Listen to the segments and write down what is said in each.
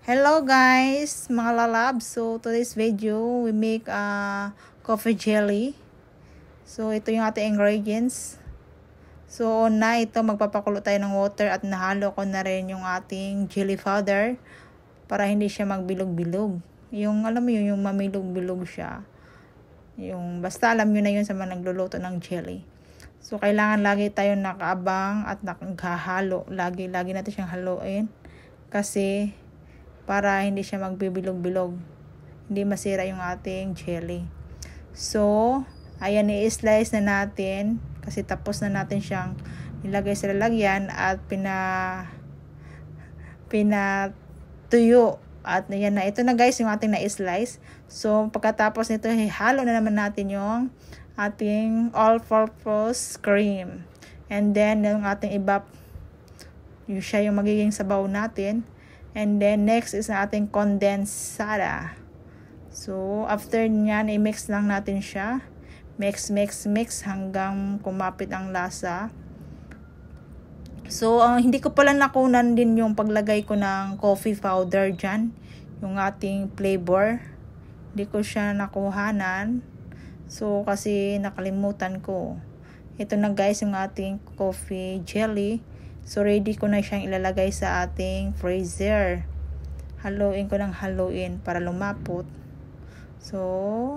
Hello guys, mga lalab. So today's video, we make coffee jelly. So ito yung ating ingredients. So una, ito magpapakulo tayo ng water at nahalo ko na rin yung ating jelly powder para hindi siya magbilog-bilog. Yung alam mo yun, yung mamilog-bilog siya. Yung basta alam nyo na yun sa mga nagluluto ng jelly. So kailangan lagi tayo nakaabang at nakahalo. Lagi natin siyang haluin kasi para hindi siya magbibilog-bilog, hindi masira yung ating jelly. So ayan, i-slice na natin kasi tapos na natin siyang nilagay sa lalagyan at pinatuyo. At yan na, ito na guys yung ating na-slice. So pagkatapos nito, halo na naman natin yung ating all-purpose cream. And then yung ating yung siya yung magiging sabaw natin. And then next is na ating condensada. So after nyan, i-mix lang natin siya. Mix hanggang kumapit ang lasa. So hindi ko pala nakunan din yung paglagay ko ng coffee powder dyan, yung ating flavor. Hindi ko siya nakuhanan. So kasi nakalimutan ko. Ito na guys yung ating coffee jelly. So ready ko na siyang ilalagay sa ating freezer. Haluin ko ng haluin para lumapot. So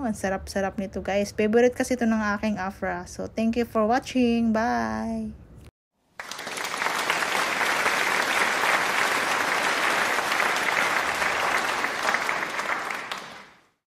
ang sarap-sarap nito guys. Favorite kasi ito ng aking afra. So thank you for watching. Bye!